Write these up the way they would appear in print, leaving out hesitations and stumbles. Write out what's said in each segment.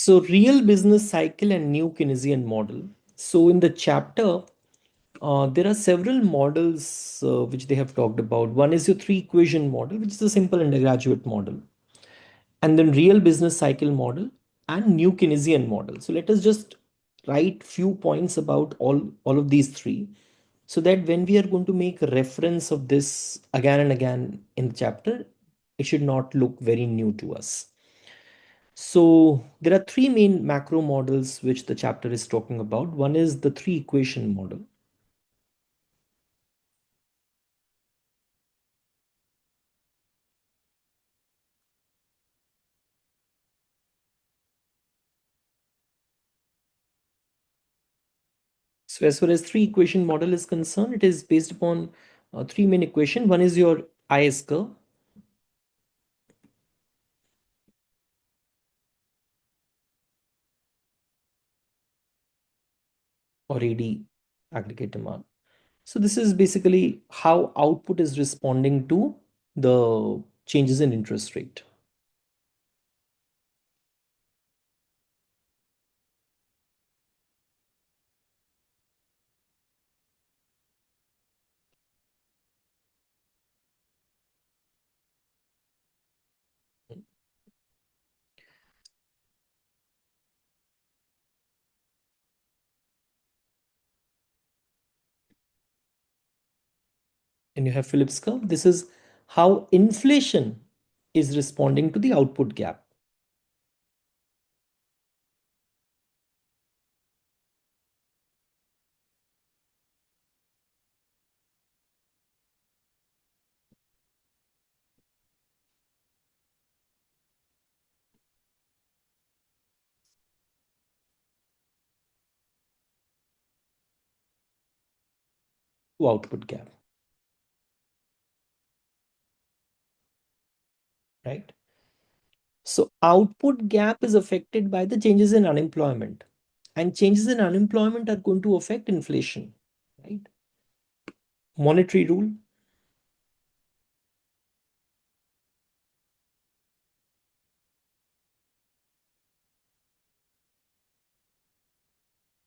So, real business cycle and new Keynesian model. So, in the chapter, there are several models which they have talked about. One is your three equation model, which is a simple undergraduate model, and then real business cycle model and new Keynesian model. So, let us just write few points about all of these three, so that when we are going to make a reference of this again and again in the chapter, it should not look very new to us. So there are three main macro models which the chapter is talking about. One is the three equation model. So as far as three equation model is concerned, it is based upon three main equation. One is your IS curve, or AD, aggregate demand. So this is basically how output is responding to the changes in interest rate. And you have Phillips curve. This is how inflation is responding to the output gap. To output gap, right? So output gap is affected by the changes in unemployment, and changes in unemployment are going to affect inflation, right? Monetary rule.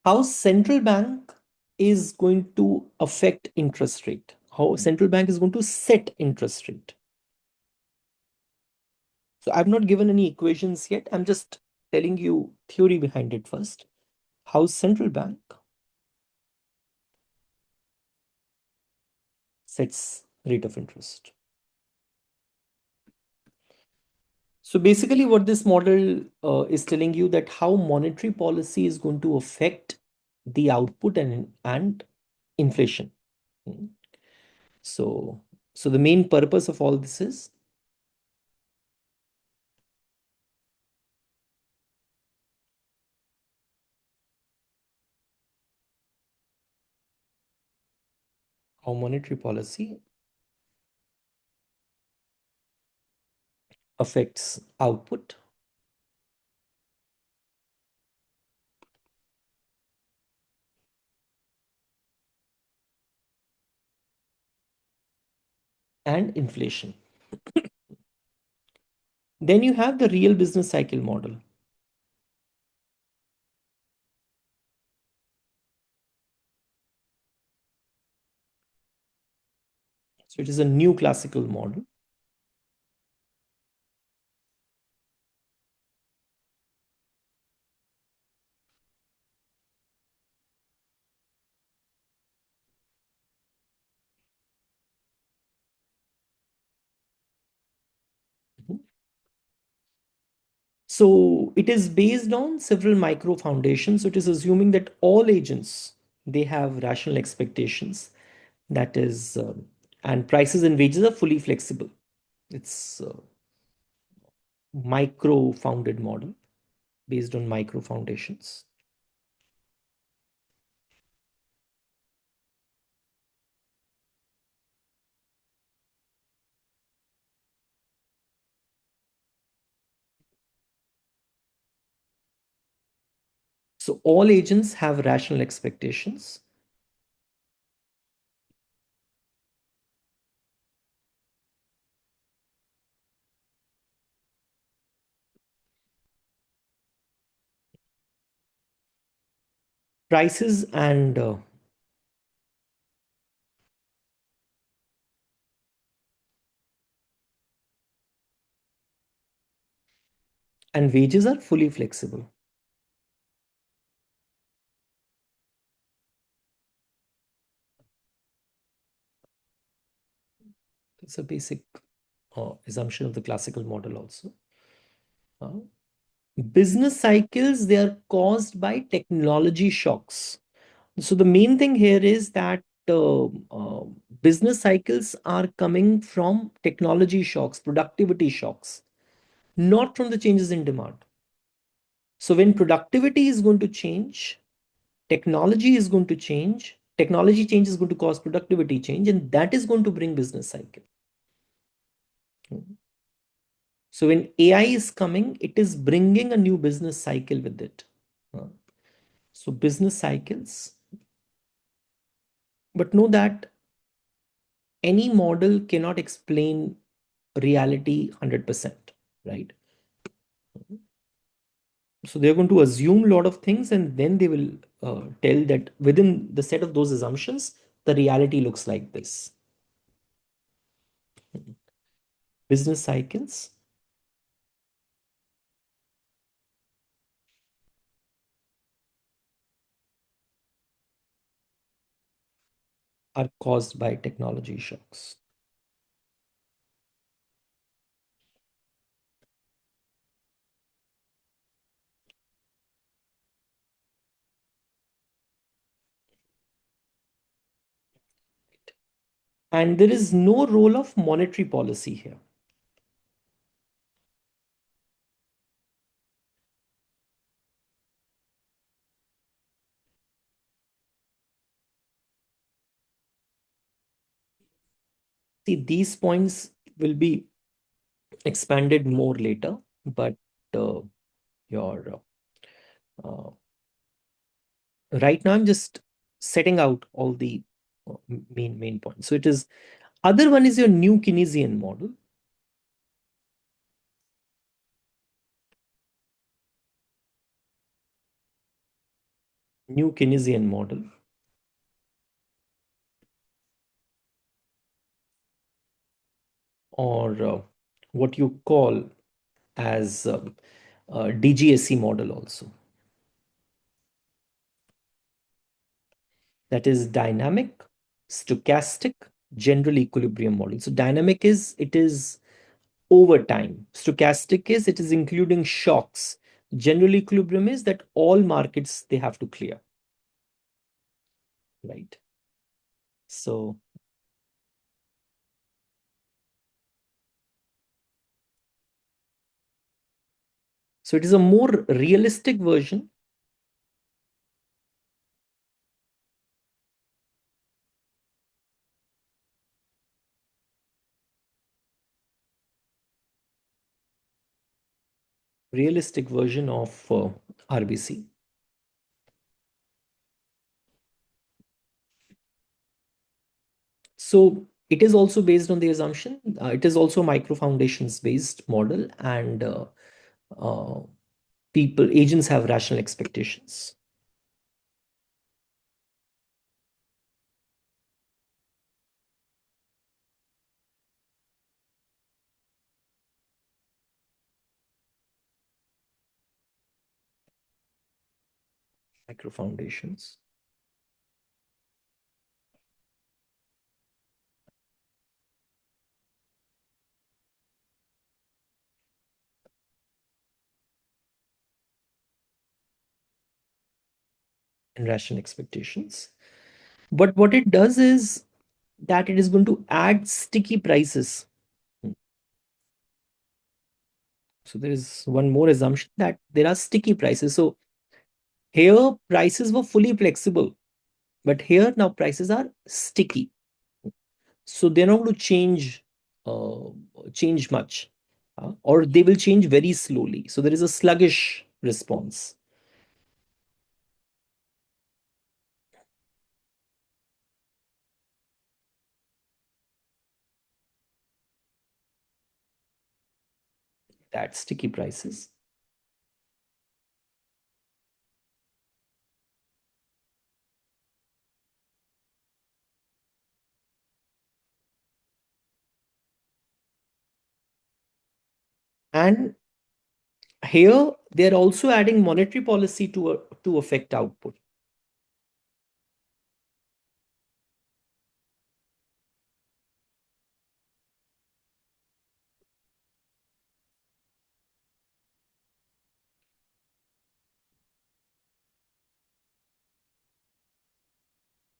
How central bank is going to affect interest rate. How central bank is going to set interest rate. So I've not given any equations yet. I'm just telling you theory behind it first. How central bank sets rate of interest. So basically, what this model is telling you that how monetary policy is going to affect the output and inflation. Mm. So so the main purpose of all this is how monetary policy affects output and inflation. Then you have the real business cycle model. So it is a new classical model. Mhm. So it is based on several micro foundations. So it is assuming that all agents, they have rational expectations. That is, and prices and wages are fully flexible. It's a micro founded model based on micro foundations. So all agents have rational expectations. prices and wages are fully flexible. It's a basic assumption of the classical model also. Uh, Business cycles, they are caused by technology shocks. So the main thing here is that uh, uh, business cycles are coming from technology shocks, productivity shocks, not from the changes in demand. So when productivity is going to change, technology is going to change, technology change is going to cause productivity change, and that is going to bring business cycle. So when AI is coming, it is bringing a new business cycle with it. Uh, So business cycles, but know that any model cannot explain reality 100%, right? So they're going to assume a lot of things and then they will tell that within the set of those assumptions, the reality looks like this. Business cycles are caused by technology shocks. And there is no role of monetary policy here. See, these points will be expanded more later, but uh, your uh, right now I'm just setting out all the main points. So it is other one is your new Keynesian model. New Keynesian model, or what you call as DGSE model also. That is dynamic, stochastic, general equilibrium model. So dynamic is it is over time. Stochastic is it is including shocks. General equilibrium is that all markets they have to clear, right? So so it is a more realistic version. Realistic version of RBC. So it is also based on the assumption. It is also micro foundations based model, and uh, people agents have rational expectations. Micro foundations and rational expectations. But what it does is that it is going to add sticky prices. So there is one more assumption that there are sticky prices. So here prices were fully flexible, but here now prices are sticky. So they're not going to change much, or they will change very slowly. So there is a sluggish response. That sticky prices. And here they are also adding monetary policy to affect output.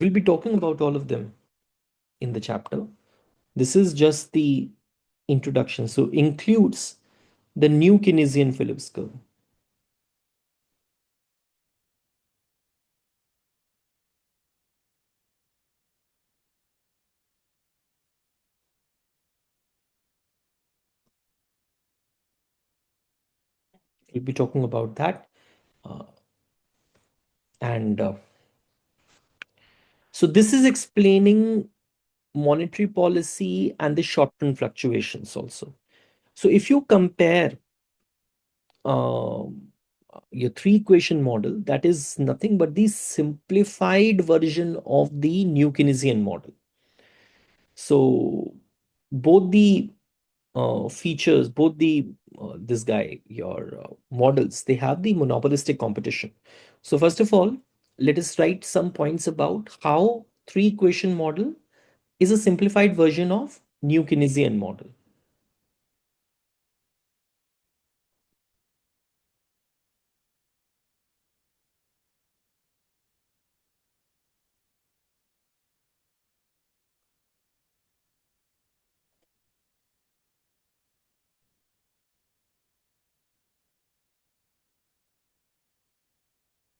We'll be talking about all of them in the chapter. This is just the introduction. So includes the new Keynesian Phillips curve. We'll be talking about that. Uh, and So this is explaining monetary policy and the short-term fluctuations also. So if you compare um, your three equation model, that is nothing but the simplified version of the new Keynesian model. So both the features, both the this guy, your models, they have the monopolistic competition. So first of all, let us write some points about how three equation model is a simplified version of new Keynesian model.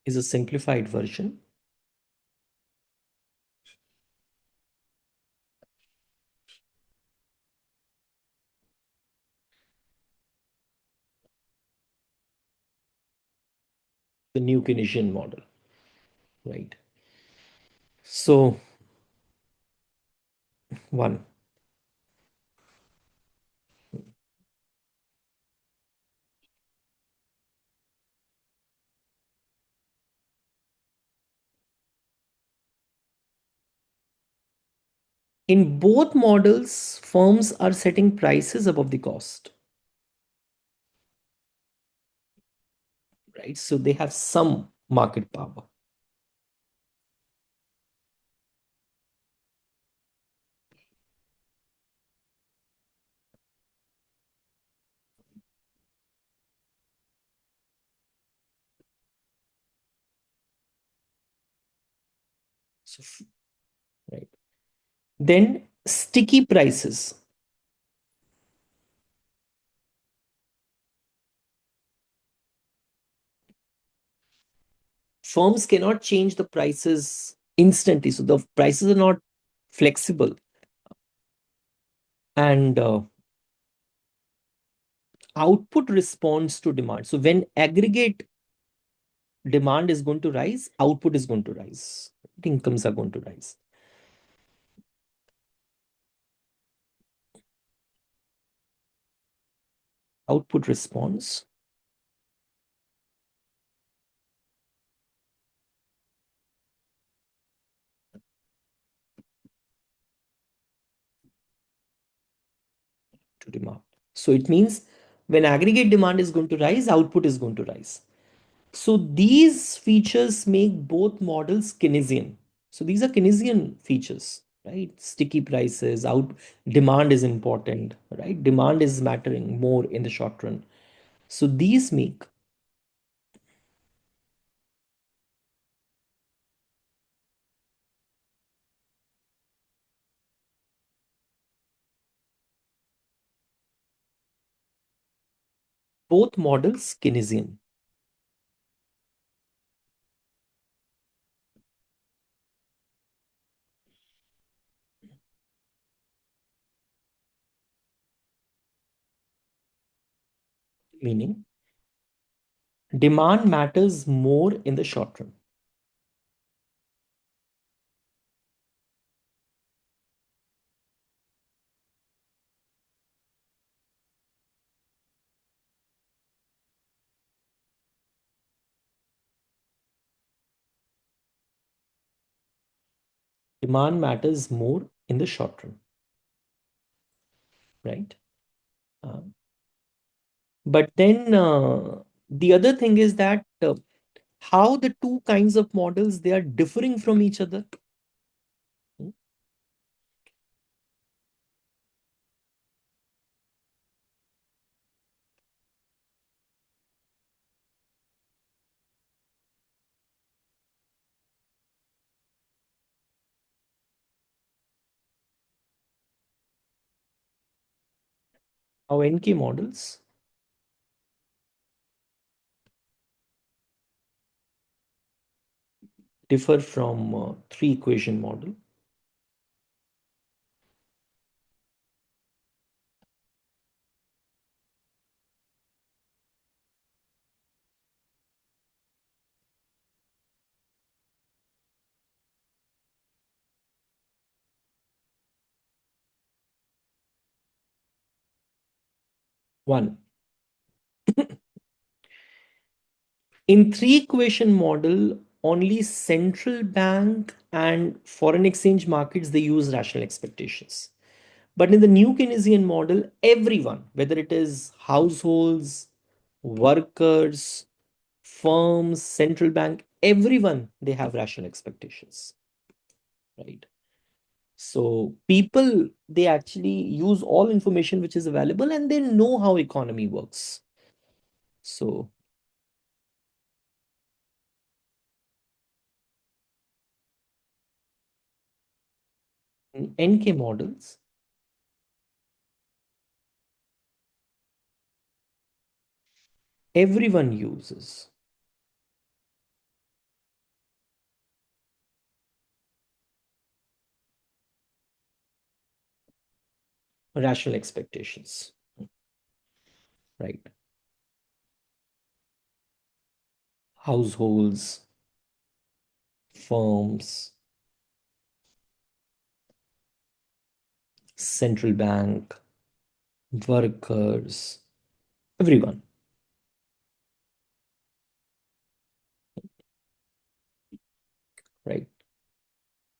Is a simplified version. The new Keynesian model, right? So one, in both models, firms are setting prices above the cost, right? So they have some market power. So, right. Then sticky prices. Firms cannot change the prices instantly. So the prices are not flexible. And output responds to demand. So when aggregate demand is going to rise, output is going to rise. Incomes are going to rise. Output responds to demand. So it means when aggregate demand is going to rise, output is going to rise. So these features make both models Keynesian. So these are Keynesian features, right? Sticky prices, out demand is important, right? Demand is mattering more in the short run. So these make both models Keynesian, meaning demand matters more in the short run. Demand matters more in the short run, right? Uh, But then the other thing is that how the two kinds of models, they are differing from each other. Hmm. How NK models differ from three equation model. One, in three equation model, only central bank and foreign exchange markets, they use rational expectations. But in the new Keynesian model, everyone, whether it is households, workers, firms, central bank, everyone, they have rational expectations, right? So people, they actually use all information which is available and they know how economy works. So in NK models, everyone uses rational expectations, right? Households, firms, central bank, workers, everyone, right?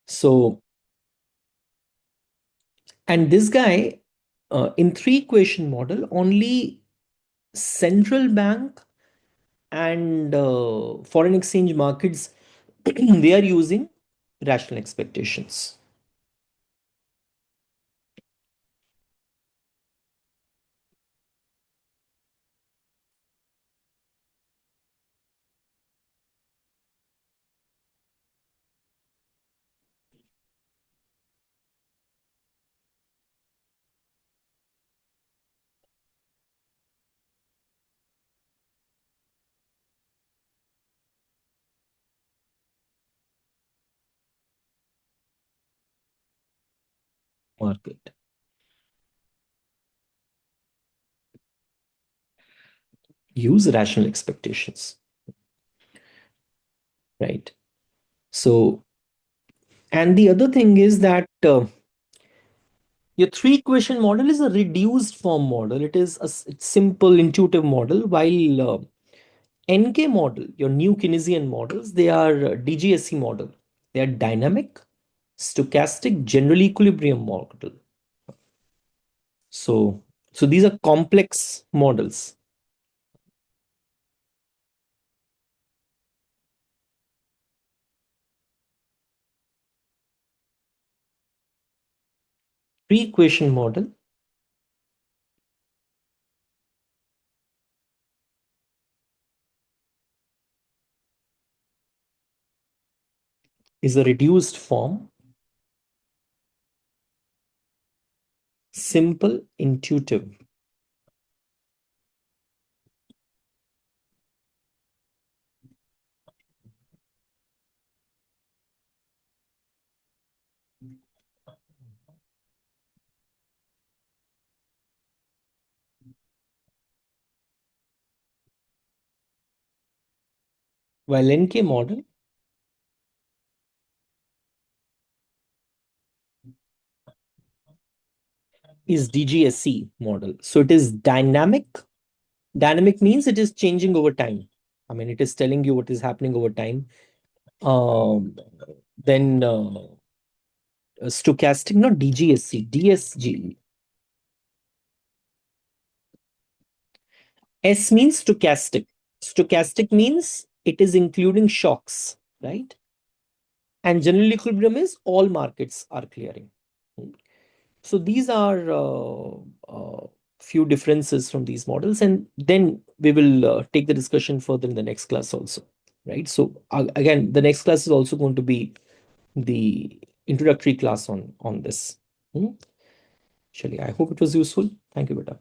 So, and this guy, in three equation model, only central bank and foreign exchange markets, they are using rational expectations. Market use rational expectations, right? So, and the other thing is that your three equation model is a reduced form model. It is a simple, intuitive model, while NK model, your new Keynesian models, they are DGSE model. They are dynamic, stochastic, general equilibrium model. So, so these are complex models. Three equation model is a reduced form, simple, intuitive. While NK model is DGSE model. So it is dynamic. Dynamic means it is changing over time. I mean, it is telling you what is happening over time. Um, then stochastic, not DGSC, DSG. S means stochastic. Stochastic means it is including shocks, right? And general equilibrium is all markets are clearing. So these are few differences from these models, and then we will take the discussion further in the next class also, right? So again, the next class is also going to be the introductory class on this. Shally, I hope it was useful. Thank you, Beta.